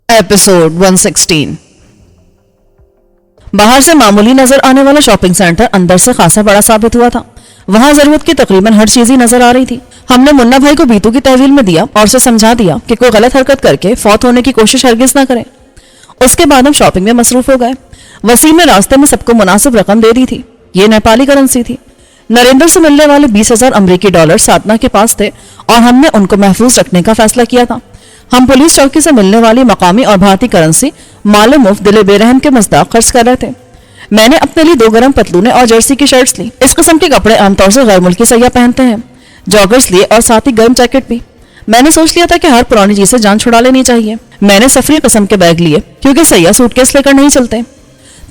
Episode 116। बाहर से मामूली नजर आने वाला शॉपिंग सेंटर अंदर से खासा बड़ा साबित हुआ था। वहां जरूरत की तकरीबन हर चीज ही नजर आ रही थी। हमने मुन्ना भाई को बीतू की तहवील में दिया और उसे समझा दिया कि कोई गलत हरकत करके फौत होने की कोशिश हरगिज न करे। उसके बाद हम शॉपिंग में मसरूफ हो गए। वसीम ने रास्ते में सबको मुनासिब रकम दे दी थी। ये नेपाली करेंसी थी। नरेंद्र से मिलने वाले 20,000 अमरीकी डॉलर साधना के पास थे और हमने उनको महफूज रखने का फैसला किया था। हम पुलिस चौकी से मिलने वाली मकामी और भारतीय करेंसी माले मुफ्त दिले बेरहम के मज़दाक खर्च कर रहे थे। मैंने अपने लिए 2 गरम पतलूने और जर्सी की शर्ट्स ली। इस किस्म के कपड़े आमतौर से गैर मुल्की सैयाह पहनते हैं। जॉगर्स लिए और साथ ही गर्म जैकेट भी। मैंने सोच लिया था कि हर पुरानी चीज से जान छुड़ा लेनी चाहिए। मैंने सफरी किस्म के बैग लिए क्योंकि सैयाह सूटकेस लेकर नहीं चलते।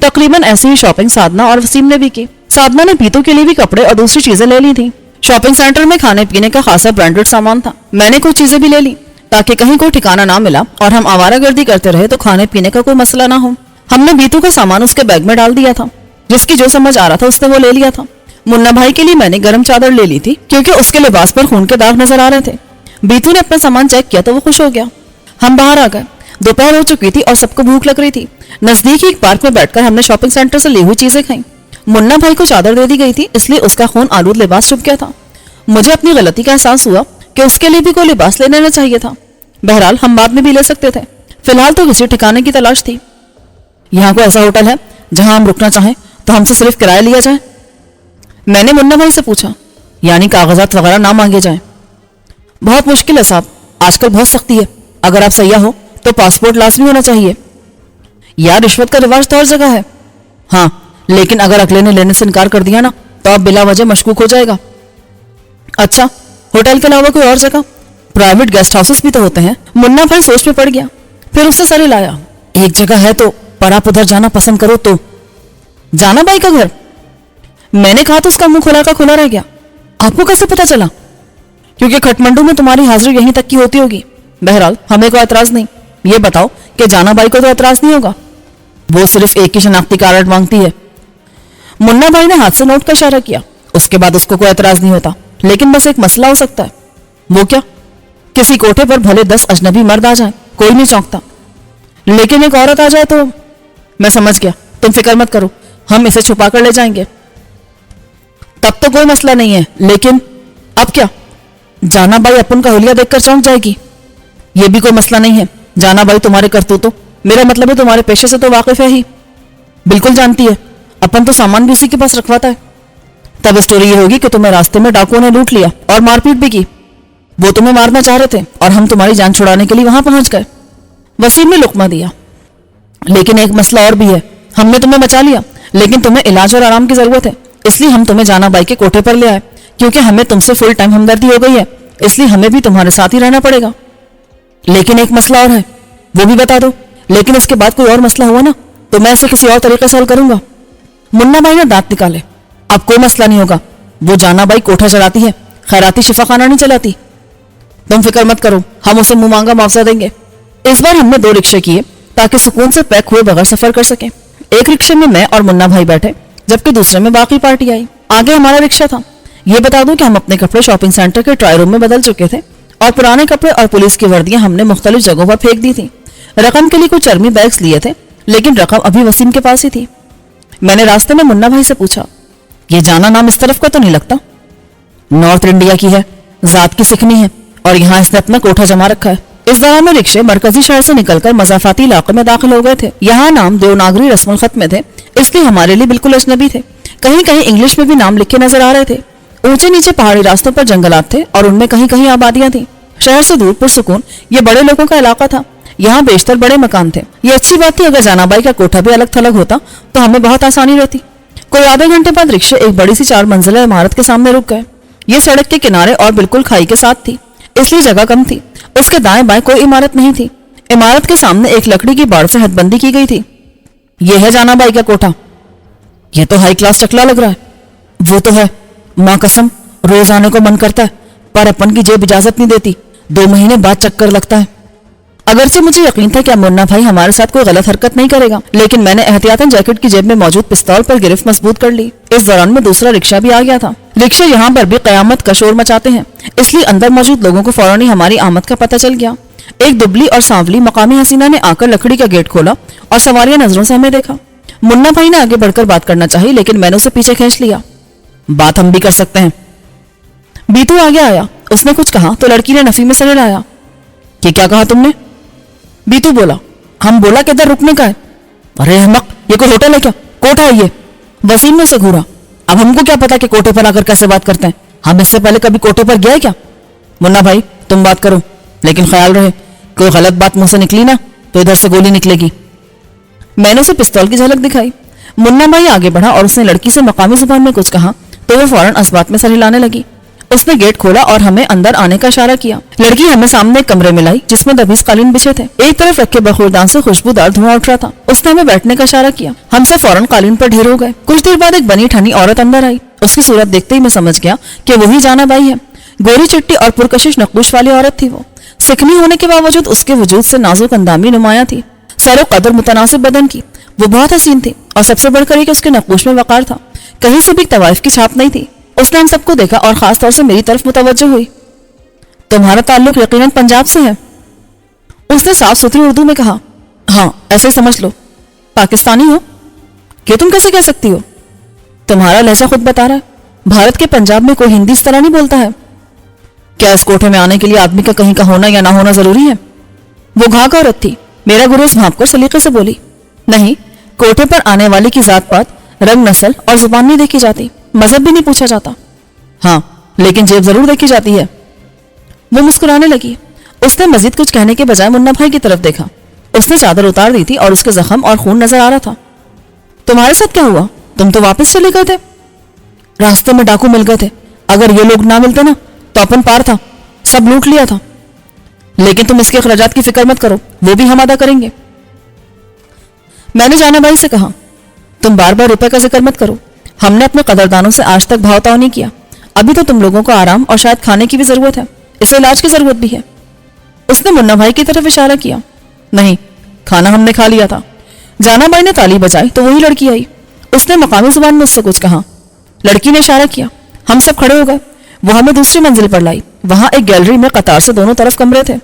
तकरीबन ऐसी ही शॉपिंग साधना और वसीम ने भी की। साधना ने पीतू के लिए भी कपड़े और दूसरी चीजें ले ली थी। शॉपिंग सेंटर में खाने पीने का खासा ब्रांडेड सामान था। मैंने कुछ चीजें भी ले ली ताकि कहीं कोई ठिकाना ना मिला और हम आवारागर्दी करते रहे तो खाने पीने का कोई मसला ना हो। हमने बीतू का सामान उसके बैग में डाल दिया था। जिसकी जो समझ आ रहा था उसने वो ले लिया था। मुन्ना भाई के लिए मैंने गर्म चादर ले ली थी क्योंकि उसके लिबास पर खून के दाग नजर आ रहे थे। बीतू ने अपना सामान चेक किया तो वो खुश हो गया। हम बाहर आ गए। दोपहर हो चुकी थी और सबको भूख लग रही थी। नजदीक ही एक पार्क में बैठकर हमने शॉपिंग सेंटर से ली हुई चीजें खाई। मुन्ना भाई को चादर दे दी गई थी इसलिए उसका खून आलूद लिबास चुप गया था। मुझे अपनी गलती का एहसास हुआ कि उसके लिए भी कोई लिबास ले लेना चाहिए था। बहरहाल हम बाद में भी ले सकते थे। फिलहाल तो किसी ठिकाने की तलाश थी। यहाँ कोई ऐसा होटल है जहां हम रुकना चाहें तो हमसे सिर्फ किराया लिया जाए? मैंने मुन्ना भाई से पूछा। यानी कागजात वगैरह ना मांगे जाएं? बहुत मुश्किल है साहब, आजकल बहुत सख्ती है। अगर आप सैयाह हो तो पासपोर्ट लाजमी होना चाहिए। यार रिश्वत का रिवाज तो हर जगह है। हाँ, लेकिन अगर अगले ने लेने से इनकार कर दिया ना तो आप बिला वजह मशकूक हो जाएगा। अच्छा, होटल के अलावा कोई और जगह? प्राइवेट गेस्ट हाउसेस भी तो होते हैं। मुन्ना भाई सोच में पड़ गया। फिर उसने सर हिलाया। एक जगह है तो पर आप उधर जाना पसंद करो तो? जाना भाई का घर? मैंने कहा तो उसका मुंह खुला का खुला रह गया। आपको कैसे पता चला? क्योंकि खटमंडू में तुम्हारी हाजिरी यहीं तक की होती होगी। बहरहाल हमें कोई एतराज नहीं। ये बताओ कि जाना भाई को तो एतराज नहीं होगा? वो सिर्फ एक ही शनाख्ती कार्ड मांगती है। मुन्ना भाई ने हाथ से नोट का इशारा किया। उसके बाद उसको कोई एतराज नहीं होता, लेकिन बस एक मसला हो सकता है। वो क्या? किसी कोठे पर भले 10 अजनबी मर्द आ जाए कोई नहीं चौंकता, लेकिन एक औरत आ जाए तो? मैं समझ गया, तुम फिक्र मत करो, हम इसे छुपा कर ले जाएंगे। तब तो कोई मसला नहीं है, लेकिन अब क्या? जाना बाई अपन का हुलिया देखकर चौंक जाएगी। ये भी कोई मसला नहीं है। जाना बाई तुम्हारे करतूतों, मेरा मतलब है तुम्हारे पेशे से तो वाकिफ है ही। बिल्कुल जानती है। अपन तो सामान भी उसी के पास रखवाता है। तब स्टोरी ये होगी कि तुम्हें रास्ते में डाकुओं ने लूट लिया और मारपीट भी की। वो तुम्हें मारना चाह रहे थे और हम तुम्हारी जान छुड़ाने के लिए वहां पहुंच गए। वसीम ने लुकमा दिया। लेकिन एक मसला और भी है। हमने तुम्हें बचा लिया, लेकिन तुम्हें इलाज और आराम की जरूरत है, इसलिए हम तुम्हें जाना बाई के कोठे पर ले आए। क्योंकि हमें तुमसे फुल टाइम हमदर्दी हो गई है, इसलिए हमें भी तुम्हारे साथ ही रहना पड़ेगा। लेकिन एक मसला और है। वो भी बता दो। लेकिन इसके बाद कोई और मसला हुआ ना तो मैं इसे किसी और तरीके से हल करूंगा। मुन्ना भाई ने दांत निकाले। अब कोई मसला नहीं होगा। वो जाना बाई कोठा चलाती है, खैराती शिफा खाना नहीं चलाती। तुम फिक्र मत करो, हम उसे मुंह मांगा मुआवजा देंगे। इस बार हमने 2 रिक्शे किए ताकि सुकून से पैक हुए बगैर सफर कर सके। एक रिक्शे में मैं और मुन्ना भाई बैठे, जबकि दूसरे में बाकी पार्टी आई। आगे हमारा रिक्शा था। ये बता दूं कि हम अपने कपड़े शॉपिंग सेंटर के ट्राई रूम में बदल चुके थे और पुराने कपड़े और पुलिस की वर्दियां हमने मुख्तलिफ जगहों पर फेंक दी थी। रकम के लिए कुछ चर्मी बैग्स लिए थे, लेकिन रकम अभी वसीम के पास ही थी। मैंने रास्ते में मुन्ना भाई से पूछा, ये जाना नाम इस तरफ का तो नहीं लगता? नॉर्थ इंडिया की है, जात की सिखनी है और यहाँ इसने अपना कोठा जमा रखा है। इस दौरान में रिक्शे मरकजी शहर से निकलकर मजाफाती इलाके में दाखिल हो गए थे। यहाँ नाम देवनागरी रस्मुल खत में थे, इसलिए हमारे लिए बिल्कुल अजनबी थे। कहीं कहीं इंग्लिश में भी नाम लिखे नजर आ रहे थे। ऊंचे नीचे पहाड़ी रास्तों पर जंगलात थे और उनमें कहीं कहीं आबादियां थी। शहर से दूर पुरसुकून ये बड़े लोगों का इलाका था। यहाँ बेशतर बड़े मकान थे। ये अच्छी बात थी। अगर जानाबाई का कोठा भी अलग थलग होता तो हमें बहुत आसानी रहती। कोई आधे घंटे बाद रिक्शे एक बड़ी सी 4 मंजिला इमारत के सामने रुक गए। ये सड़क के किनारे और बिल्कुल खाई के साथ थी, इसलिए जगह कम थी। उसके दाएं बाएं कोई इमारत नहीं थी। इमारत के सामने एक लकड़ी की बाड़ से हदबंदी की गई थी। यह है जानाबाई का कोठा। यह तो हाई क्लास टकला लग रहा है। वो तो है, माँ कसम रोज आने को मन करता है, पर अपन की जेब इजाजत नहीं देती। 2 महीने बाद चक्कर लगता है। अगर से मुझे यकीन था कि मुन्ना भाई हमारे साथ कोई गलत हरकत नहीं करेगा, लेकिन मैंने एहतियातन जैकेट की जेब में मौजूद पिस्तौल पर गिरफ्त मजबूत कर ली। इस दौरान में दूसरा रिक्शा भी आ गया था। रिक्शे यहाँ पर भी कयामत का शोर मचाते हैं, इसलिए अंदर मौजूद लोगों को फौरन ही हमारी आमद का पता चल गया। ایک دبلی اور सांवली मकामी हसीना ने आकर लकड़ी का गेट खोला और सवालिया नजरों से हमें देखा। मुन्ना भाई ने आगे बढ़कर बात करना चाहिए, लेकिन मैंने उसे पीछे खींच लिया। बात हम भी कर सकते हैं। बीतू आगे आया। उसने कुछ कहा तो लड़की ने नफी में सर हिलाया। कि क्या कहा तुमने? बीतू बोला, हम बोला कि इधर रुकने का है। अरे अहमक, ये कोई होटल है क्या? कोठा है ये। वसीम ने उसे घूरा। अब हमको क्या पता कि कोठे पर आकर कैसे बात करते हैं? हम इससे पहले कभी कोठे पर गए क्या? मुन्ना भाई तुम बात करो, लेकिन ख्याल रहे कोई गलत बात मुंह से निकली ना तो इधर से गोली निकलेगी। मैंने उसे पिस्तौल की झलक दिखाई। मुन्ना भाई आगे बढ़ा और उसने लड़की से मकामी जुबान में कुछ कहा तो वो फौरन असबात में सर हिलाने लगी। उसने गेट खोला और हमें अंदर आने का इशारा किया। लड़की हमें सामने एक कमरे में लाई जिसमें 10-20 कालीन बिछे थे। एक तरफ रखे बखूरदान से खुशबूदार धुआं उठ रहा था। उसने हमें बैठने का इशारा किया। हम सब फौरन कालीन पर ढेर हो गए। कुछ देर बाद एक बनी ठनी औरत अंदर आई। उसकी सूरत देखते ही मैं समझ गया कि वही जाना बाई है। गोरी चिट्टी और पुरकशिश नक्कुश वाली औरत थी वो। सिकनी होने के बावजूद उसके वजूद से नाजुक अंदामी नुमाया थी। सरो कदर मुतनासिब बदन की। वो बहुत हसीन थी और सबसे बढ़कर कि उसके नक्कुश में वकार था। कहीं से भी तवाइफ की छाप नहीं थी। उसने हम सबको देखा और खास तौर से मेरी तरफ मुतवज्जो हुई। तुम्हारा ताल्लुक यकीनन पंजाब से है। उसने साफ सुथरी उर्दू में कहा। हाँ, ऐसे समझ लो। पाकिस्तानी हो? कि तुम कैसे कह सकती हो? तुम्हारा लहजा खुद बता रहा है। भारत के पंजाब में कोई हिंदी इस तरह नहीं बोलता है। क्या इस कोठे में आने के लिए आदमी का कहीं का होना या ना होना जरूरी है? वो घाक औरत थी। मेरा गुरेज भांप कर सलीके से बोली, नहीं, कोठे पर आने वाले की जात पात, रंग, नस्ल और जुबान नहीं देखी जाती, मजहब भी नहीं पूछा जाता। हाँ, लेकिन जेब जरूर देखी जाती है। वो मुस्कुराने लगी। उसने मजीद कुछ कहने के बजाय मुन्ना भाई की तरफ देखा। उसने चादर उतार दी थी और उसके जख्म और खून नजर आ रहा था। तुम्हारे साथ क्या हुआ? तुम तो वापस चले गए थे। रास्ते में डाकू मिल गए थे। अगर ये लोग ना मिलते ना तो अपन पार था, सब लूट लिया था। लेकिन तुम इसके अखराजात की फिक्र मत करो, वो भी हम अदा करेंगे। मैंने जाना भाई से कहा, तुम बार बार रुपए का जिक्र मत करो। हमने अपने कदरदानों से आज तक भाव ताव नहीं किया। अभी तो तुम लोगों को आराम और शायद खाने की भी जरूरत है, इसे इलाज की जरूरत भी है। उसने मुन्ना भाई की तरफ इशारा किया। नहीं, खाना हमने खा लिया था। जाना भाई ने ताली बजाई तो वही लड़की आई। उसने मकामी जुबान में उससे कुछ कहा। लड़की ने इशारा किया। हम सब खड़े हो गए। वो हमें दूसरी मंजिल पर लाई। वहां एक गैलरी में कतार से दोनों तरफ कमरे थे।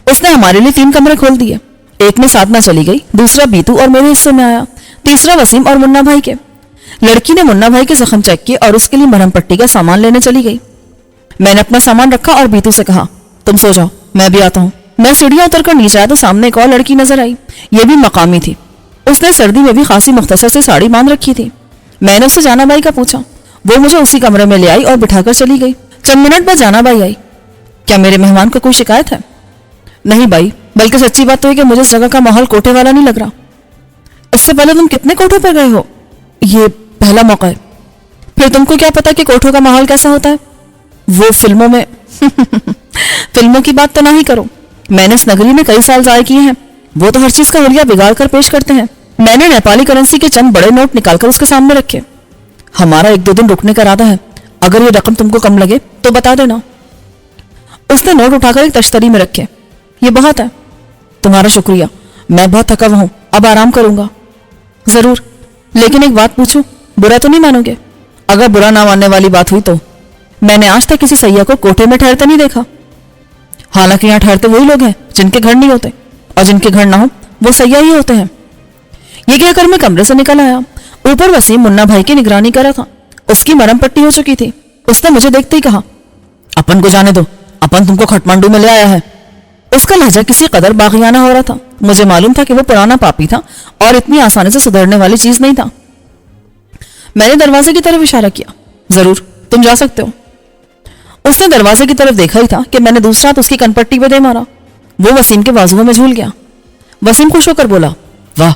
उसने हमारे लिए 3 कमरे खोल दिए। एक में साधना चली गई, दूसरा बीतू और मेरे हिस्से में आया, तीसरा वसीम और मुन्ना भाई के। लड़की ने मुन्ना भाई के जख्म चेक किए और उसके लिए मरहम पट्टी का सामान लेने चली गई। मैंने अपना सामान रखा और बीतू से कहा, तुम सो जाओ, मैं भी आता हूँ। मैं सीढ़ियां उतरकर नीचे आया तो सामने एक और लड़की नजर आई। ये भी मकामी थी। उसने सर्दी में भी खासी मुख्तसर से साड़ी बांध रखी थी। मैंने उससे जाना बाई का पूछा। वो मुझे उसी कमरे में ले आई और बिठाकर चली गई। चंद मिनट बाद जाना बाई आई। क्या मेरे मेहमान को कोई शिकायत है? नहीं बाई, बल्कि सच्ची बात तो है कि मुझे इस जगह का माहौल कोठे वाला नहीं लग रहा। इससे पहले तुम कितने कोठों पर गए हो? ये पहला मौका है। फिर तुमको क्या पता कि कोठों का माहौल कैसा होता है? वो फिल्मों में फिल्मों की बात तो ना ही करो। मैंने इस नगरी में कई साल जाए किए हैं। वो तो हर चीज का हुलिया बिगाड़ कर पेश करते हैं। मैंने नेपाली करेंसी के चंद बड़े नोट निकालकर उसके सामने रखे। हमारा 1-2 दिन रुकने का इरादा है। अगर ये रकम तुमको कम लगे तो बता देना। उसने नोट उठाकर एक तश्तरी में रखे। ये बहुत है। तुम्हारा शुक्रिया। मैं बहुत थका हुआ हूं, अब आराम करूंगा। जरूर, लेकिन एक बात पूछूं, बुरा तो नहीं मानोगे? अगर बुरा ना मानने वाली बात हुई तो मैंने आज तक किसी सैय्यद को कोठे में ठहरते नहीं देखा। हालांकि यहाँ ठहरते वही लोग हैं जिनके घर नहीं होते, और जिनके घर ना हो वो सैय्यद ही होते हैं। ये कहकर मैं कमरे से निकल आया। ऊपर वसीम मुन्ना भाई की निगरानी कर रहा था। उसकी मरहम पट्टी हो चुकी थी। उसने मुझे देखते ही कहा, अपन को जाने दो, अपन तुमको खटमांडू में ले आया है। उसका लहजा किसी कदर बागियाना हो रहा था। मुझे मालूम था कि वो पुराना पापी था और इतनी आसानी से सुधरने वाली चीज नहीं था। मैंने दरवाजे की तरफ इशारा किया। जरूर, तुम जा सकते हो। उसने दरवाजे की तरफ देखा ही था कि मैंने दूसरा हाथ उसकी कनपट्टी पे दे मारा। वो वसीम के बाजुओं में झूल गया। वसीम खुश होकर बोला, वाह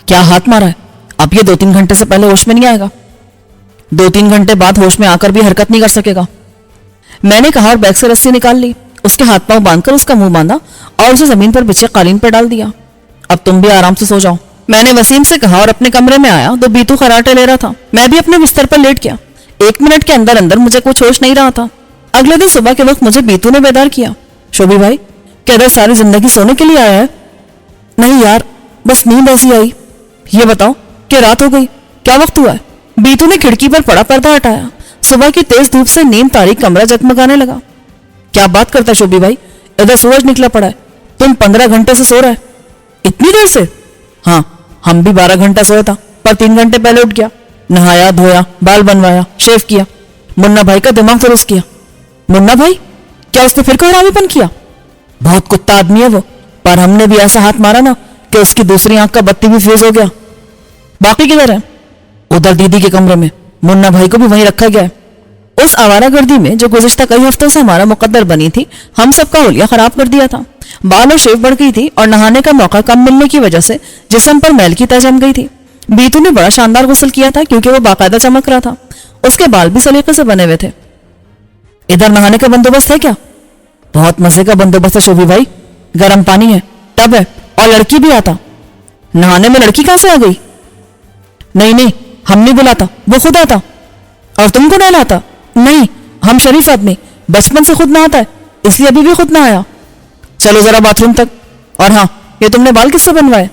क्या हाथ मारा है। अब ये 2-3 घंटे से पहले होश में नहीं आएगा। 2-3 घंटे बाद होश में आकर भी हरकत नहीं कर सकेगा। मैंने कहा और बैग से रस्सी निकाल ली। उसके हाथ पांव बांधकर उसका मुंह बांधा और उसे जमीन पर बिछे कालीन पर डाल दिया। अब तुम भी आराम से सो जाओ। मैंने वसीम से कहा और अपने कमरे में आया तो बीतू खराटे ले रहा था। मैं भी अपने बिस्तर पर लेट गया। 1 मिनट के अंदर अंदर मुझे कुछ होश नहीं रहा था। अगले दिन सुबह के वक्त मुझे बीतू ने बेदार किया। शोभी भाई, क्या इधर सारी जिंदगी सोने के लिए आया है? नहीं यार, बस नींद ऐसी आई। ये बताओ कि रात हो गई, क्या वक्त हुआ है? बीतू ने खिड़की पर पड़ा पर्दा हटाया। सुबह की तेज धूप से नीम तारीख कमरा जगमगाने लगा। क्या बात करता है शोभी भाई, इधर सूरज निकला पड़ा है। तुम 15 घंटे से सो रहे? इतनी देर से? हाँ, हम भी 12 घंटा सोया था, पर 3 घंटे पहले उठ गया। नहाया धोया, बाल बनवाया, शेव किया, मुन्ना भाई का दिमाग दुरुस्त किया। मुन्ना भाई? क्या उसने फिर कोई किया? बहुत कुत्ता आदमी है वो, पर हमने भी ऐसा हाथ मारा ना कि उसकी दूसरी आंख का बत्ती भी फ्यूज हो गया। बाकी किधर है? उधर दीदी के कमरे में, मुन्ना भाई को भी वहीं रखा गया है। उस आवारागर्दी में जो गुज़िश्ता कई हफ्तों से हमारा मुकद्दर बनी थी, हम सबका हुलिया खराब कर दिया था। बाल और शेव बढ़ गई थी और नहाने का मौका कम मिलने की वजह से जिस्म पर मैल की तह जम गई थी। बीतू ने बड़ा शानदार गुस्ल किया था क्योंकि वो बाकायदा चमक रहा था। उसके बाल भी सलीके से बने हुए थे। इधर नहाने का बंदोबस्त है क्या? बहुत मजे का बंदोबस्त है शोभी भाई। गर्म पानी है, टब है और लड़की भी आता। नहाने में लड़की कहां से आ गई? नहीं नहीं, हम नहीं बुलाता, वो खुद आता। और तुमको नहीं लाता? नहीं, हम शरीफ आदमी, बचपन से खुद नहाता है, इसलिए अभी भी खुद ना आया। चलो जरा बाथरूम तक। और हाँ, ये तुमने बाल किससे बनवाए?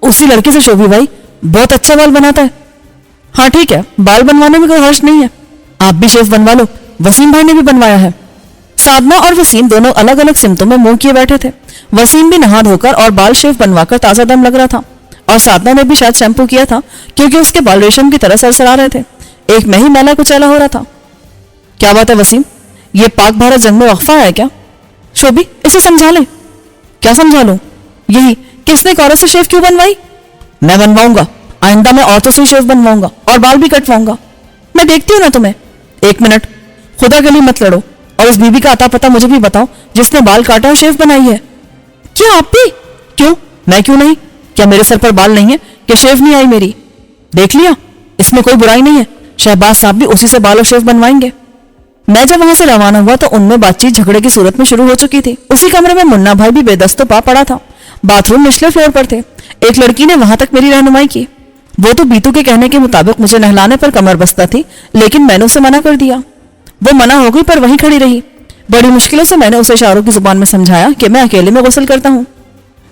उसी लड़की से शोभी भाई, बहुत अच्छा बाल बनाता है। हाँ ठीक है, बाल बनवाने में कोई हर्ष नहीं है, आप भी शेव बनवा लो, वसीम भाई ने भी बनवाया है। साधना और वसीम दोनों अलग अलग सिमतों में मुंह किए बैठे थे। वसीम भी नहा धोकर और बाल शेव बनवाकर ताजा दम लग रहा था, और साधना ने भी शायद शैम्पू किया था क्योंकि उसके बाल रेशम की तरह सरसरा रहे थे। एक मैं ही मैला कुचैला हो रहा था। क्या बात है वसीम, ये पाक भारत जंग में वक्फा है क्या? शोभी, इसे समझा ले। क्या समझा लूं? यही कि इसने एक औरत से शेव क्यों बनवाई? मैं बनवाऊंगा, आइंदा मैं औरतों से शेव बनवाऊंगा और बाल भी कटवाऊंगा। मैं देखती हूँ ना तुम्हें। एक मिनट, खुदा के लिए मत लड़ो, और उस बीबी का अता पता मुझे भी बताओ जिसने बाल काटा और शेव बनाई है। क्या आप भी? क्यों, मैं क्यों नहीं? क्या मेरे सर पर बाल नहीं है कि शेव नहीं आई मेरी? देख लिया, इसमें कोई बुराई नहीं है, शहबाज साहब भी उसी से बाल और शेव बनवाएंगे। मैं जब वहां से रवाना हुआ तो उनमें बातचीत झगड़े की सूरत में शुरू हो चुकी थी। उसी कमरे में मुन्ना भाई भी बेदस्तो पा पड़ा था। बाथरूम निचले फ्लोर पर थे। एक लड़की ने वहां तक मेरी रहनुमाई की। वो तो बीतू के कहने के मुताबिक मुझे नहलाने पर कमर बस्ता थी, लेकिन मैंने उसे मना कर दिया। वो मना हो गई पर वहीं खड़ी रही। बड़ी मुश्किलों से मैंने उसे इशारों की जुबान में समझाया कि मैं अकेले में गुस्ल करता हूँ।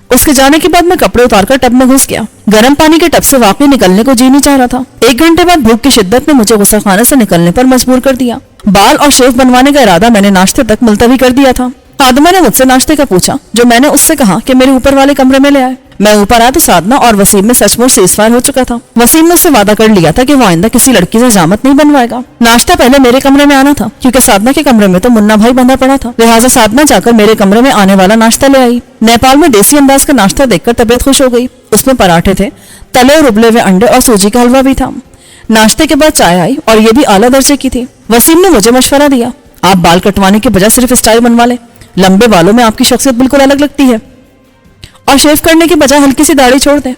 उसके जाने के बाद मैं कपड़े उतारकर टब में घुस गया। गर्म पानी के टब से वाकई निकलने को जी नहीं चाह रहा था। 1 घंटे बाद भूख की शिद्दत ने मुझे गुस्लखाने से निकलने पर मजबूर कर दिया। बाल और शेव बनवाने का इरादा मैंने नाश्ते तक मुलतवी कर दिया था। साधना ने मुझसे नाश्ते का पूछा, जो मैंने उससे कहा कि मेरे ऊपर वाले कमरे में ले आए। मैं ऊपर आया तो साधना और वसीम में सचमुच सीज़फायर हो चुका था। वसीम ने उससे वादा कर लिया था कि वो आइंदा किसी लड़की से जामत नहीं बनवाएगा। नाश्ता पहले मेरे कमरे में आना था क्योंकि साधना के कमरे में तो मुन्ना भाई बंधा पड़ा था, लिहाजा साधना जाकर मेरे कमरे में आने वाला नाश्ता ले आई। नेपाल में देसी अंदाज का नाश्ता देखकर तबीयत खुश हो गई। उसमें पराठे थे, तले और उबले हुए अंडे और सूजी का हलवा भी था। नाश्ते के बाद चाय आई और ये भी आला दर्जे की थी। वसीम ने मुझे मशवरा दिया, आप बाल कटवाने के बजाय सिर्फ स्टाइल बनवा ले, लंबे बालों में आपकी शख्सियत बिल्कुल अलग लगती है, और शेव करने के बजाय हल्की सी दाढ़ी छोड़ दें।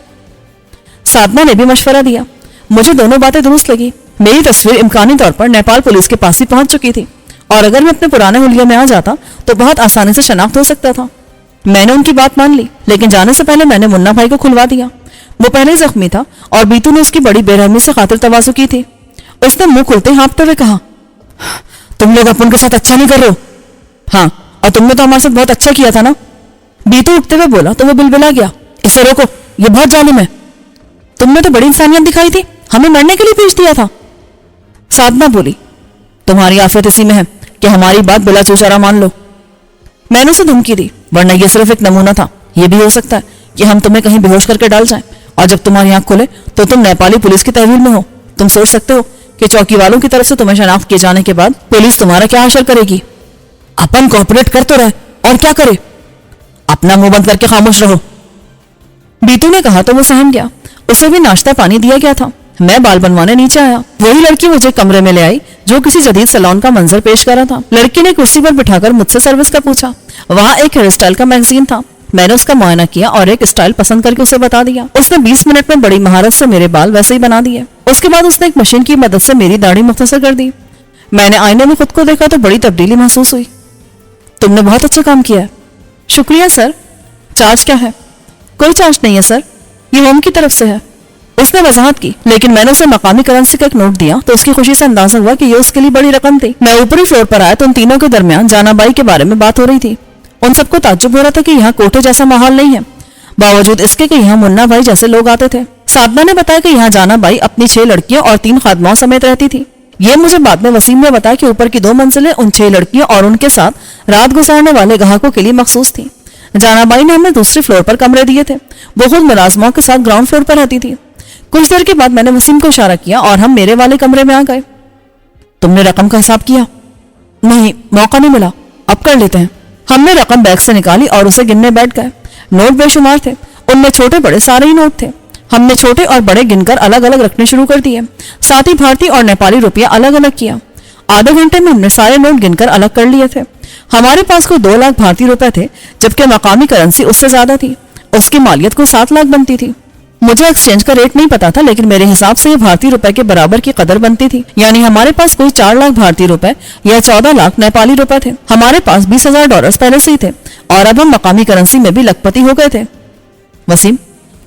साधना ने भी मशवरा दिया। मुझे दोनों बातें दुरुस्त लगी। मेरी तस्वीर इम्कानी तौर पर नेपाल पुलिस के पास ही पहुंच चुकी थी, और अगर मैं अपने पुराने हुलिया में आ जाता तो बहुत आसानी से शनाख्त हो सकता था। मैंने उनकी बात मान ली, लेकिन जाने से पहले मैंने मुन्ना भाई को खुलवा दिया। वो पहले ही जख्मी था और बीतू ने उसकी बड़ी बेरहमी से खातिर तवाज़ु की थी। उसने मुंह खुलते हाँफते हुए कहा, तुम लोग अपन के साथ अच्छा नहीं कर रहे हो। हाँ, और तुमने तो हमारे साथ बहुत अच्छा किया था ना। बीतू उठते हुए बोला तो वो बिलबिला गया, इसे रोको, ये बहुत जालिम है। तुमने तो बड़ी इंसानियत दिखाई थी, हमें मरने के लिए भेज दिया था। साधना बोली, तुम्हारी आफियत इसी में है कि हमारी बात बिला चूचारा मान लो। मैंने उसे धमकी दी, वरना ये सिर्फ एक नमूना था। ये भी हो सकता है कि हम तुम्हें कहीं बेहोश करके डाल जाएं, और जब तुम्हारी आंख खुले तो तुम नेपाली पुलिस की तहवील में हो। तुम सोच सकते हो कि चौकी वालों की तरफ से तुम्हें शनाख्त किए जाने के बाद पुलिस तुम्हारा क्या हासिल करेगी। अपन कोऑपरेट कर तो रहे, और क्या करे। अपना मुंह बंद करके खामोश रहो। बीतू ने कहा तो वो सहम गया। उसे भी नाश्ता पानी दिया गया था। मैं बाल बनवाने नीचे आया। वही लड़की मुझे कमरे में ले आई जो किसी जदीद सैलून का मंजर पेश कर रहा था। लड़की ने कुर्सी पर बिठाकर मुझसे सर्विस का पूछा। वहां एक हेयर स्टाइल का मैगजीन था। मैंने उसका मुआयना किया और एक स्टाइल पसंद करके उसे बता दिया। उसने 20 मिनट में बड़ी महारत से मेरे बाल वैसे ही बना दिए। उसके बाद उसने एक मशीन की मदद से मेरी दाढ़ी मुख्तसर कर दी। मैंने आईने में खुद को देखा तो बड़ी तब्दीली महसूस हुई। तुमने बहुत अच्छा काम किया है। शुक्रिया सर। चार्ज क्या है? कोई चार्ज नहीं है सर, ये होम की तरफ से है। उसने वजाहत की, लेकिन मैंने उसे मकामी करेंसी का एक नोट दिया तो उसकी खुशी से अंदाजा हुआ कि ये उसके लिए बड़ी रकम थी। मैं ऊपरी फ्लोर पर आया तो उन तीनों के दरमियान जानाबाई के बारे में बात हो रही थी। उन सबको ताज्जुब हो रहा था कि यहाँ कोठे जैसा माहौल नहीं है, बावजूद इसके कि यहाँ मुन्ना भाई जैसे लोग आते थे। साधना ने बताया कि यहाँ जानाबाई अपनी 6 लड़कियों और 3 खादमाओं समेत रहती थी। ये मुझे बाद में वसीम ने बताया कि ऊपर की 2 मंजिलें उन 6 लड़कियों और उनके साथ रात गुजारने वाले ग्राहकों के लिए मखसूस थी। जाना बाई ने हमें दूसरे फ्लोर पर कमरे दिए थे। वो खुद मुलाजमाओं के साथ ग्राउंड फ्लोर पर रहती थी। कुछ देर के बाद मैंने वसीम को इशारा किया और हम मेरे वाले कमरे में आ गए। तुमने रकम का हिसाब किया? नहीं, मौका नहीं मिला, अब कर लेते हैं। हमने रकम बैग से निकाली और उसे गिनने बैठ गए। नोट बेशुमार थे, उनमें छोटे बड़े सारे ही नोट थे। हमने छोटे और बड़े गिनकर अलग अलग रखने शुरू कर दिए, साथ ही भारतीय और नेपाली रुपया अलग अलग किया। आधे घंटे में हमने सारे नोट गिनकर अलग कर लिए थे। हमारे पास कोई 2 लाख भारतीय रुपए थे, जबकि मकामी करेंसी उससे ज्यादा थी। उसकी मालियत को 7 लाख बनती थी। मुझे एक्सचेंज का रेट नहीं पता था, लेकिन मेरे हिसाब से ये भारतीय रुपए के बराबर की कदर बनती थी। यानी हमारे पास कोई 4 लाख भारतीय रुपए या 14 लाख नेपाली रुपए थे। हमारे पास $20,000 पहले से ही थे और अब हम मकामी करेंसी में भी लखपति हो गए थे। वसीम,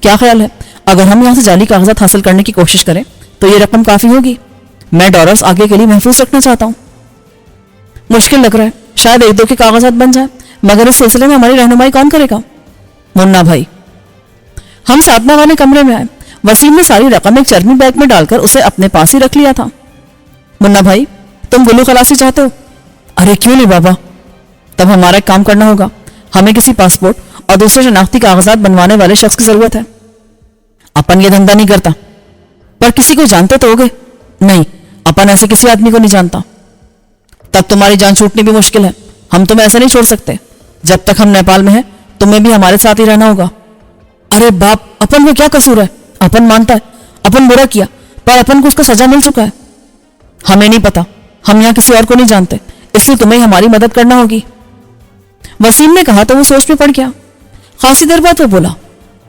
क्या ख्याल है, अगर हम यहाँ से जाली कागजात हासिल करने की कोशिश करें तो ये रकम काफी होगी? मैं डॉलर्स आगे के लिए महफूज रखना चाहता हूँ। मुश्किल लग रहा है, शायद 1-2 के कागजात बन जाए, मगर इस सिलसिले में हमारी रहनुमाई कौन करेगा? मुन्ना भाई। हम 7वें वाले कमरे में आए। वसीम ने सारी रकम एक चरमी बैग में डालकर उसे अपने पास ही रख लिया था। मुन्ना भाई, तुम गुलू खलासी चाहते हो? अरे क्यों नहीं बाबा, तब हमारा एक काम करना होगा। हमें किसी पासपोर्ट और दूसरे शनाख्ती कागजात बनवाने वाले शख्स की जरूरत है। अपन ये धंधा नहीं करता। पर किसी को जानते तो होगे? नहीं, अपन ऐसे किसी आदमी को नहीं जानता। तब तुम्हारी जान छूटनी भी मुश्किल है। हम तुम्हें ऐसे नहीं छोड़ सकते। जब तक हम नेपाल में हैं, तुम्हें भी हमारे साथ ही रहना होगा। अरे बाप, अपन को क्या कसूर है? अपन मानता है अपन बुरा किया, पर अपन को उसका सजा मिल चुका है। हमें नहीं पता, हम यहाँ किसी और को नहीं जानते, इसलिए तुम्हें हमारी मदद करना होगी। वसीम ने कहा तो वो सोच में पड़ गया। खासी देर बाद वो बोला,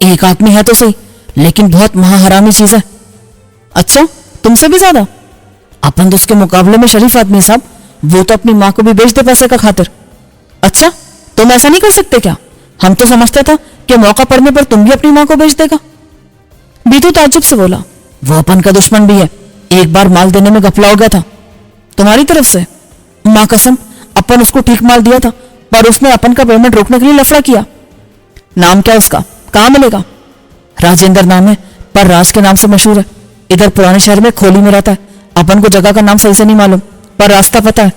एक आदमी है तो सही, लेकिन बहुत महाहरामी चीज है। अच्छा, तुमसे भी ज्यादा? अपन तो उसके मुकाबले में शरीफ आदमी साहब, वो तो अपनी माँ को भी बेच दे पैसे का खातिर। अच्छा, तुम ऐसा नहीं कर सकते क्या? हम तो समझते था कि मौका पड़ने पर तुम भी अपनी माँ को बेच देगा। बीतू ताज्जुब से बोला, वो अपन का दुश्मन भी है, एक बार माल देने में गफला हो गया था। तुम्हारी तरफ से? माँ कसम, अपन उसको ठीक माल दिया था, पर उसने अपन का पेमेंट रोकने के लिए लफड़ा किया। नाम क्या उसका, कहाँ मिलेगा? राजेंद्र नाम है, पर राज के नाम से मशहूर है। इधर पुराने शहर में खोली में रहता है। अपन को जगह का नाम सही से नहीं मालूम, पर रास्ता पता है।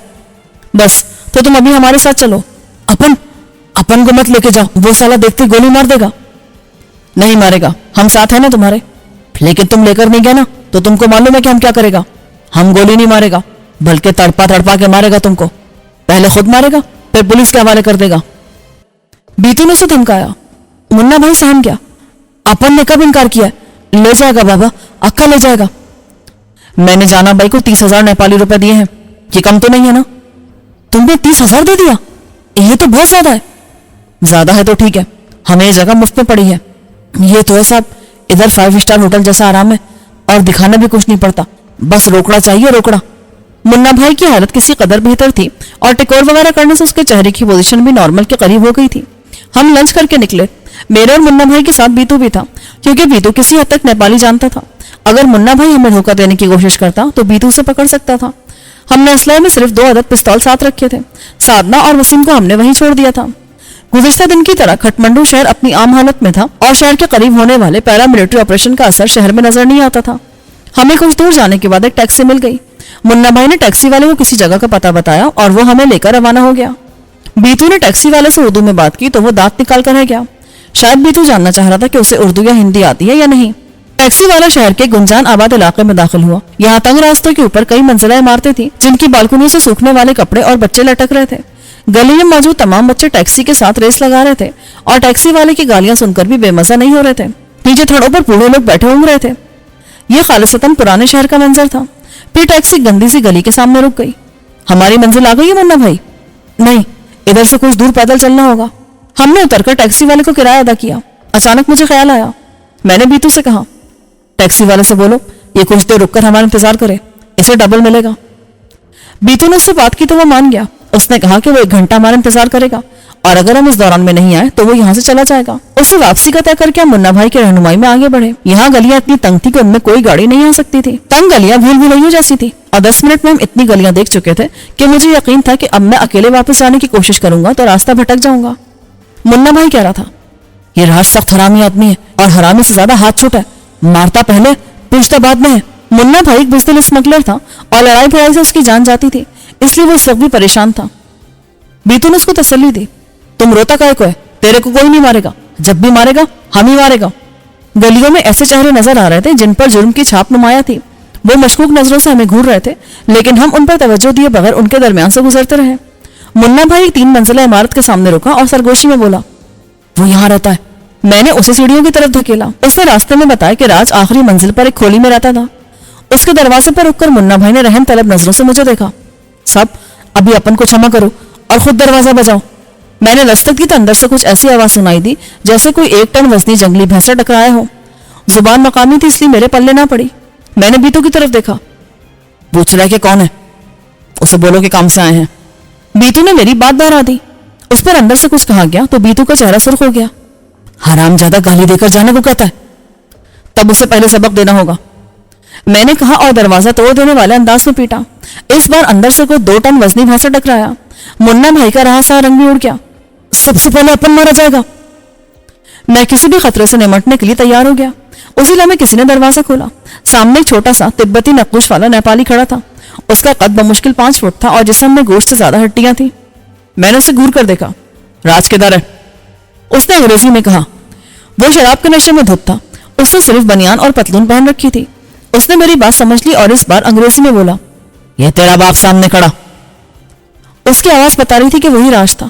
बस, तो तुम अभी हमारे साथ चलो। अपन को मत लेके जाओ, वो साला देखते गोली मार देगा। नहीं मारेगा, हम साथ हैं ना तुम्हारे। लेकिन तुम लेकर नहीं गए ना, तो तुमको मालूम है कि हम क्या करेगा। हम गोली नहीं मारेगा, बल्कि तड़पा तड़पा के मारेगा तुमको। पहले खुद मारेगा, फिर पुलिस के हवाले कर देगा। बीतू ने उसे धमकाया। मुन्ना भाई सहम गया। अपन ने कब इनकार किया? ले जाएगा बाबा, अक्का ले जाएगा। मैंने जाना भाई को 30,000 नेपाली रुपए दिए हैं। ये कम तो नहीं है ना? तुमने 30,000 दे दिया? ये तो बहुत ज्यादा है। ज्यादा है तो ठीक है, हमें ये जगह मुफ्त में पड़ी है। ये तो है साहब, इधर 5 स्टार होटल जैसा आराम है और दिखाना भी कुछ नहीं पड़ता, बस रोकड़ा चाहिए, रोकड़ा। मुन्ना भाई की हालत किसी कदर बेहतर थी और टिकोर वगैरह करने से उसके चेहरे की पोजीशन भी नॉर्मल के करीब हो गई थी। हम लंच करके निकले। मेरे और मुन्ना भाई के साथ बीतू भी था, क्योंकि बीतू किसी हद तक नेपाली जानता था। अगर मुन्ना भाई हमें धोखा देने की कोशिश करता तो बीतू से पकड़ सकता था। हमने असलहे में सिर्फ 2 अदद पिस्तौल साथ रखे थे। साधना और वसीम को हमने वहीं छोड़ दिया था। गुज़िश्ता दिन की तरह खटमंडू शहर अपनी आम हालत में था और शहर के करीब होने वाले पैरामिलिट्री ऑपरेशन का असर शहर में नजर नहीं आता था। हमें कुछ दूर जाने के बाद एक टैक्सी मिल गई। मुन्ना भाई ने टैक्सी वाले को किसी जगह का पता बताया और वो हमें लेकर रवाना हो गया। बीतू ने टैक्सी वाले से उर्दू में बात की तो वो दांत निकाल कर रह गया। शायद बीतू जानना चाह रहा था कि उसे उर्दू या हिंदी आती है या नहीं। टैक्सी वाला शहर के गुंजान आबाद इलाके में दाखिल हुआ। यहाँ तंग रास्तों के ऊपर कई मंजिला इमारतें थी, जिनकी बालकनियों से सूखने वाले कपड़े और बच्चे लटक रहे थे। गली में मौजूद तमाम बच्चे टैक्सी के साथ रेस लगा रहे थे और टैक्सी वाले की गालियां सुनकर भी बेमजा नहीं हो रहे थे। नीचे थड़ों पर बूढ़े लोग बैठे घूम रहे थे। ये खालिसतन पुराने शहर का मंजर था। फिर टैक्सी गंदी सी गली के सामने रुक गई। हमारी मंजिल आ गई है मुन्ना भाई? नहीं, इधर से कुछ दूर पैदल चलना होगा। हमने उतरकर टैक्सी वाले को किराया अदा किया। अचानक मुझे ख्याल आया। मैंने बीतू से कहा, टैक्सी वाले से बोलो ये कुछ देर रुककर हमारा इंतजार करे, इसे डबल मिलेगा। बीतू ने उससे बात की तो वो मान गया। उसने कहा कि वो 1 घंटा हमारा इंतजार करेगा और अगर हम इस दौरान में नहीं आए तो वो यहाँ से चला जाएगा। उसे वापसी का तय करके हम मुन्ना भाई की रहनुमाई में आगे बढ़े। यहाँ गलियां इतनी तंग थी कि उनमें कोई गाड़ी नहीं आ सकती थी। तंग गलियां भूल भुलैया जैसी थी और 10 मिनट में हम इतनी गलियां देख चुके थे कि मुझे यकीन था कि अब मैं अकेले वापस जाने की कोशिश करूंगा तो रास्ता भटक जाऊंगा। मुन्ना भाई कह रहा था, ये राज सख्त हरामी आदमी है और हरामी से ज्यादा हाथ छूटा है, मारता पहले पूछता बाद में है। मुन्ना भाई एक बुज़दिल स्मगलर था और लड़ाई भड़ाई से उसकी जान जाती थी, इसलिए वो इस वक्त भी परेशान था। बीतू ने उसको तसल्ली दी, तुम रोता काहे को है, تیرے کو کوئی نہیں مارے گا, جب بھی مارے گا ہم ہی مارے گا. گلیوں میں ایسے چہرے نظر آ رہے تھے جن پر جرم کی چھاپ نمایاں تھی. وہ مشکوک نظروں سے ہمیں گھور رہے تھے, لیکن ہم ان پر توجہ دیے بغیر ان کے درمیان سے گزرتے رہے. منا بھائی 3 منزلہ عمارت کے سامنے رکا اور سرگوشی میں بولا, وہ یہاں رہتا ہے. میں نے اسے سیڑھیوں کی طرف دھکیلا. اس نے راستے میں بتایا کہ راج آخری منزل پر ایک کھولی میں رہتا تھا. اس کے دروازے پر رک کر منا بھائی نے رحم طلب نظروں سے مجھے دیکھا. سب ابھی اپن کو چھما کرو اور خود دروازہ بجاؤ. میں نے دستک کی تو اندر سے کچھ ایسی آواز سنائی دی جیسے کوئی 1 ٹن وزنی جنگلی بھینسا ٹکرایا ہو. زبان مقامی تھی اس لیے میرے پلے نہ پڑی. میں نے بیتو کی طرف دیکھا. پوچھ رہا ہے کہ کون ہے, اسے بولو کہ کام سے آئے ہیں. بیتو نے میری بات دہرا دی. اس پر اندر سے کچھ کہا گیا تو بیتو کا چہرہ سرخ ہو گیا. حرام زیادہ گالی دے کر جانے کو کہتا ہے, تب اسے پہلے سبق دینا ہوگا, میں نے کہا اور دروازہ توڑ دینے والے انداز میں پیٹا. اس بار اندر سے کوئی 2 ٹن وزنی بھینسا ٹکرایا. منا بھائی کا رہا سا رنگ بھی اڑ گیا. سب سے پہلے اپن مارا جائے گا. میں کسی بھی خطرے سے نمٹنے کے لیے تیار ہو گیا. اسی لمحے کسی نے دروازہ کھولا. سامنے ایک چھوٹا سا تبتی نقوش والا نیپالی کھڑا تھا. اس کا قد بمشکل 5 فٹ تھا اور جسم میں گوشت سے زیادہ ہڈیاں تھیں. میں نے اسے گور کر دیکھا. راج کدھر ہے؟ اس نے انگریزی میں کہا. وہ شراب کے نشے میں دھت تھا. اس نے صرف بنیان اور پتلون پہن رکھی تھی. اس نے میری بات سمجھ لی اور اس بار انگریزی میں بولا, یہ تیرا باپ سامنے کھڑا. اس کی آواز بتا رہی تھی کہ وہی راج تھا.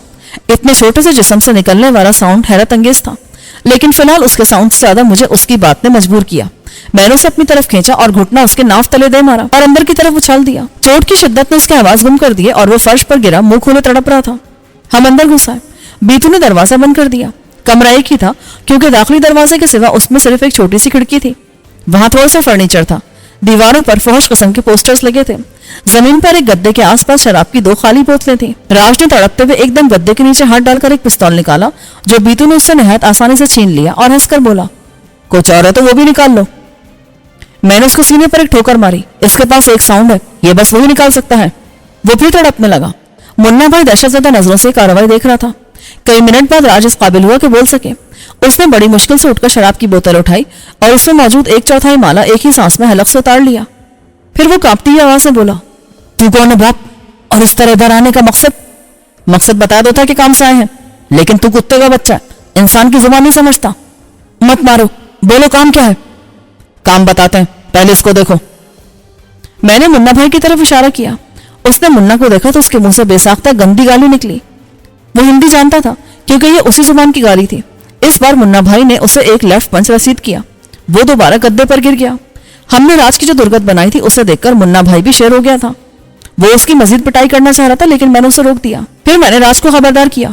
اتنے چھوٹے سے جسم سے نکلنے والا ساؤنڈ حیرت انگیز تھا, لیکن فی الحال اس کے ساؤنڈ سے زیادہ مجھے اس کی بات نے مجبور کیا. میں نے اسے اپنی طرف کھینچا اور گھٹنا اس کے ناف تلے دے مارا اور اندر کی طرف اچھال دیا. چوٹ کی شدت نے اس کی آواز گم کر دی اور وہ فرش پر گرا منہ کھولے تڑپ رہا تھا. ہم اندر گھس آئے. بیتو نے دروازہ بند کر دیا. کمرہ ایک ہی تھا کیونکہ داخلی دروازے کے سوا اس میں صرف ایک چھوٹی سی کھڑکی تھی. وہاں تھوڑا سا فرنیچر تھا. دیواروں پر فحش قسم کے پوسٹرز لگے تھے. زمین پر ایک گدے کے آس پاس شراب کی 2 خالی بوتلیں تھیں. راج نے تڑپتے ہوئے ایک دم گدے کے نیچے ہاتھ ڈال کر ایک پستول نکالا جو بیتو نے اس سے نہایت آسانی سے چھین لیا اور ہنس کر بولا, کچھ اور ہے تو وہ بھی نکال لو. میں نے اس کو سینے پر ایک ٹھوکر ماری. اس کے پاس ایک ساؤنڈ ہے, یہ بس وہی نکال سکتا ہے. وہ پھر تڑپنے لگا. منا بھائی دہشت زدہ نظروں سے کارروائی دیکھ رہا تھا. کئی منٹ بعد راج اس قابل ہوا کہ بول سکے. اس نے بڑی مشکل سے اٹھ کر شراب کی بوتل اٹھائی اور اس میں موجود 1/4 مالا ایک ہی سانس میں حلق سے اتار لیا. پھر وہ کانپتی ہوئی آواز سے بولا, تو کون ہے باپ, اور اس طرح ادھر آنے کا مقصد؟ مقصد بتا دو تھا کہ کام سے آئے ہیں, لیکن تو کتے کا بچہ ہے, انسان کی زبان نہیں سمجھتا. مت مارو, بولو کام کیا ہے؟ کام بتاتے ہیں, پہلے اس کو دیکھو. میں نے منا بھائی کی طرف اشارہ کیا. اس نے منا کو دیکھا تو اس کے منہ سے بے ساختہ گندی گالی نکلی. وہ ہندی جانتا تھا کیونکہ یہ اسی زبان کی گالی تھی. اس بار منا بھائی نے اسے ایک لیفٹ پنچ رسید کیا. وہ دوبارہ گدے پر گر گیا. ہم نے راج کی جو درگت بنائی تھی اسے دیکھ کر منا بھائی بھی شیر ہو گیا تھا. وہ اس کی مزید پٹائی کرنا چاہ رہا تھا لیکن میں نے اسے روک دیا. پھر میں نے راج کو خبردار کیا,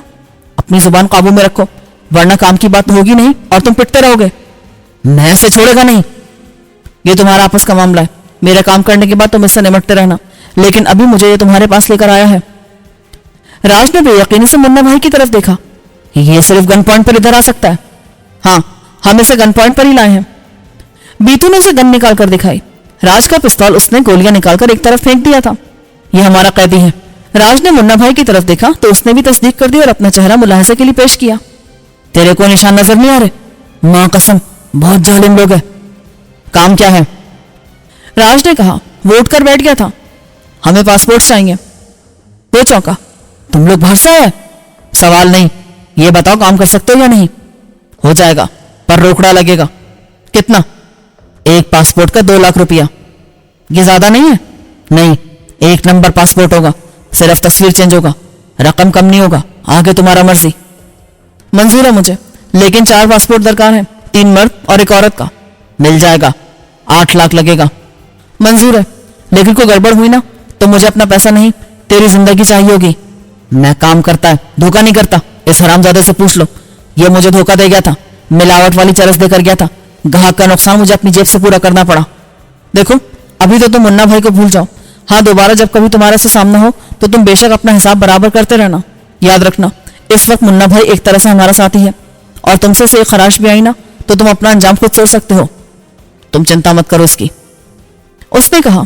اپنی زبان قابو میں رکھو ورنہ کام کی بات ہوگی نہیں اور تم پٹتے رہو گے. میں اسے چھوڑے گا نہیں. یہ تمہارا آپس کا معاملہ ہے. میرا کام کرنے کے بعد تم اس سے نمٹتے رہنا, لیکن ابھی مجھے یہ تمہارے پاس لے کر آیا ہے. راج نے بے یقینی سے منا بھائی کی طرف دیکھا. یہ صرف گن پوائنٹ پر ادھر آ سکتا ہے. ہاں, ہم اسے گن پوائنٹ پر ہی لائے ہیں. بیتو نے اسے گن نکال کر دکھائی. راج کا پستول اس نے گولیاں نکال کر ایک طرف پھینک دیا تھا. یہ ہمارا قیدی ہے. راج نے منا بھائی کی طرف دیکھا تو اس نے بھی تصدیق کر دی اور اپنا چہرہ ملاحظے کے لیے پیش کیا. تیرے کو نشان نظر نہیں آ رہے؟ ماں قسم بہت ظالم لوگ ہیں. کام کیا ہے؟ راج نے کہا. وہ اٹھ کر بیٹھ گیا تھا. ہمیں پاسپورٹ چاہیے. وہ چونکا. تم لوگ باہر سے آئے؟ سوال نہیں, یہ بتاؤ کام کر سکتے ہو یا نہیں؟ ہو جائے گا پر روکڑا لگے گا. کتنا؟ ایک پاسپورٹ کا 2 لاکھ روپیہ. یہ زیادہ نہیں ہے؟ نہیں, 1 نمبر پاسپورٹ ہوگا, صرف تصویر چینج ہوگا, رقم کم نہیں ہوگا. آگے تمہارا مرضی. منظور ہے مجھے, لیکن 4 پاسپورٹ درکار ہیں, 3 مرد اور 1 عورت کا. مل جائے گا, 8 لاکھ لگے گا. منظور ہے, لیکن کوئی گڑبڑ ہوئی نا تو مجھے اپنا پیسہ نہیں, تیری زندگی چاہیے ہوگی. میں کام کرتا ہے, دھوکہ نہیں کرتا. اس حرامزادے سے پوچھ لو, یہ مجھے دھوکہ دے گیا تھا. ملاوٹ والی چرس دے کر گیا تھا. گاہک کا نقصان مجھے اپنی جیب سے پورا کرنا پڑا. دیکھو ابھی تو تم منا بھائی کو بھول جاؤ. ہاں, دوبارہ جب کبھی تمہارے سے سامنا ہو تو تم بے شک اپنا حساب برابر کرتے رہنا. یاد رکھنا, اس وقت منا بھائی ایک طرح سے ہمارا ساتھی ہے, اور تم سے ایک خراش بھی آئی نا تو تم اپنا انجام خود سوچ سکتے ہو. تم چنتا مت کرو اس کی. اس نے کہا.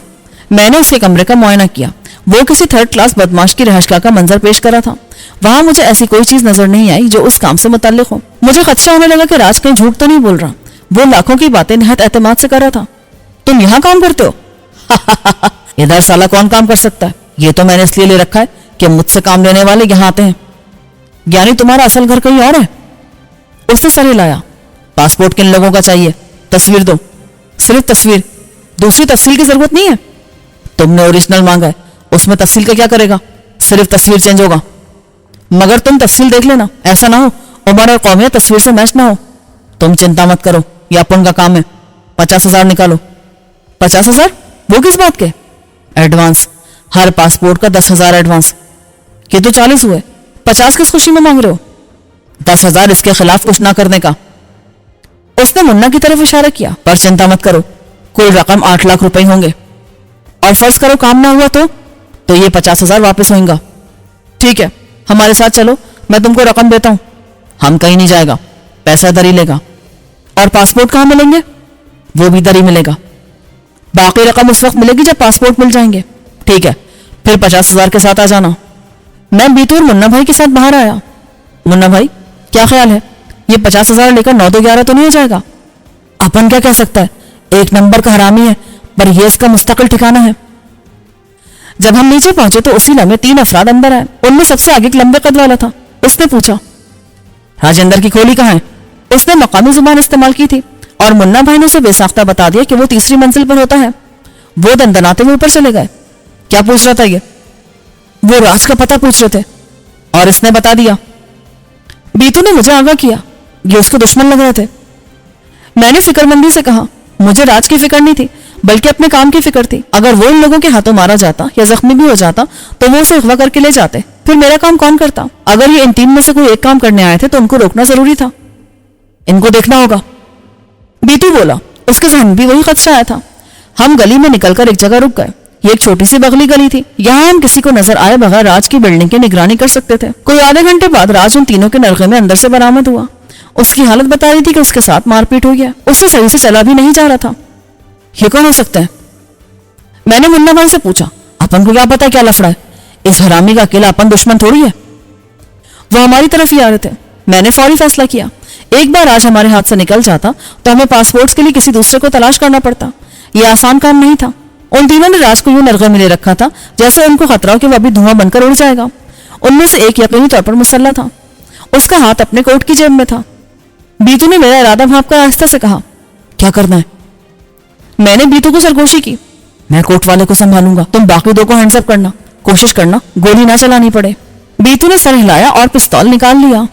میں نے اس کے کمرے کا معائنہ کیا. وہ کسی 3rd کلاس بدماش کی رہائش گاہ کا منظر پیش کرا تھا. وہاں مجھے ایسی کوئی چیز نظر نہیں آئی جو اس کام سے متعلق ہو. مجھے خدشہ ہونے لگا کہ راج کہیں جھوٹ تو نہیں بول رہا. وہ لاکھوں کی باتیں نہایت اعتماد سے کر رہا تھا. تم یہاں کام کرتے ہو؟ ادھر سالا کون کام کر سکتا ہے؟ یہ تو میں نے اس لیے لے رکھا ہے کہ مجھ سے کام لینے والے یہاں آتے ہیں. یعنی تمہارا اصل گھر کہیں اور ہے؟ उसने सर हिलाया। पासपोर्ट किन लोगों का चाहिए? तस्वीर दो। सिर्फ तस्वीर, दूसरी तफसील की जरूरत नहीं है। तुमने ओरिजिनल मांगा है, उसमें तफसील का क्या करेगा? सिर्फ तस्वीर चेंज होगा। मगर तुम तफसील देख लेना, ऐसा ना हो उम्र और कौमियत तस्वीर से मैच ना हो। तुम चिंता मत करो, ये अपन का काम है। 50,000 निकालो। 50,000? वो किस बात के? एडवांस, हर पासपोर्ट का 10,000 एडवांस। ये तो 40 हुए, 50 किस खुशी में मांग रहे हो? 10,000 इसके खिलाफ कुछ ना करने का। उसने मुन्ना की तरफ इशारा किया। पर चिंता मत करो, कुल रकम 8 लाख रुपए होंगे, और फर्ज करो काम ना हुआ तो ये 50,000 वापस होगा। ठीक है, हमारे साथ चलो, मैं तुमको रकम देता हूं। हम कहीं नहीं जाएगा, पैसा इधर ही लेगा। और पासपोर्ट कहाँ मिलेंगे? वो भी इधर ही मिलेगा। बाकी रकम उस वक्त मिलेगी जब पासपोर्ट मिल जाएंगे। ठीक है, फिर 50,000 के साथ आ जाना। मैं बीतू और मुन्ना भाई के साथ बाहर आया। मुन्ना भाई, क्या ख्याल है, ये 50,000 लेकर 9-2-11 तो नहीं हो जाएगा? अपन क्या कह सकता है, एक नंबर का हरामी है, पर यह इसका मुस्तकिल ठिकाना है। जब हम नीचे पहुंचे तो उसी लम्हे 3 अफराद अंदर आए। उनमें सबसे आगे एक लंबे कद वाला था। उसने पूछा, राजेंद्र की खोली कहाँ है? उसने मकामी जुबान इस्तेमाल की थी और मुन्ना भाई ने उसे बेसाख्ता बता दिया कि वो 3री मंजिल पर होता है। वो दंदनाते हुए ऊपर चले गए। क्या पूछ रहा था ये? वो राज का पता पूछ रहे थे और इसने बता दिया। बीतू ने मुझे आगाह किया, ये उसके दुश्मन लग रहे थे। मैंने फिक्रमंदी से कहा, मुझे राज की फिक्र नहीं थी, बल्कि अपने काम की फिक्र थी। अगर वो इन लोगों के हाथों मारा जाता या जख्मी भी हो जाता तो वो उसे अगवा करके ले जाते, फिर मेरा काम कौन करता? अगर ये इन 3 में से कोई एक काम करने आए थे तो उनको रोकना जरूरी था। इनको देखना होगा, बीतू बोला। उसके जहन भी वही खदशा आया था। हम गली में निकलकर एक जगह रुक गए। ये एक छोटी सी बगली गली थी। यहाँ हम किसी को नजर आए बगैर राज की बिल्डिंग की निगरानी कर सकते थे। कोई आधे घंटे बाद राज उन तीनों के नरगे में अंदर से बरामद हुआ। उसकी हालत बता रही थी कि उसके साथ मारपीट हुई है। उससे सही से चला भी नहीं जा रहा था। ये कौन हो सकता है? मैंने मुन्ना भाई से पूछा। अपन को क्या पता क्या लफड़ा है? इस हरामी का अकेला अपन दुश्मन थोड़ी है। वो हमारी तरफ ही आ रहे थे। मैंने फौरी फैसला किया, एक बार आज हमारे हाथ से निकल जाता तो हमें पासपोर्ट्स के लिए किसी दूसरे को तलाश करना पड़ता। ये आसान काम नहीं था। उन तीनों ने राज को यूं नरगे में ले रखा था जैसे उनको खतरा हो कि वह अभी धुआं बनकर उड़ जाएगा। उनमें से एक यकीनी तौर पर मुसल्ला था। उसका हाथ अपने कोट की जेब में था। बीतू ने मेरा इरादा भांपकर आहिस्ता से कहा, क्या करना है? मैंने बीतू को सरगोशी की। मैं कोट वाले को संभालूंगा, तुम बाकी 2 को हैंड्स अप करना। कोशिश करना गोली ना चलानी पड़े। बीतू ने सर हिलाया और पिस्तौल निकाल लिया।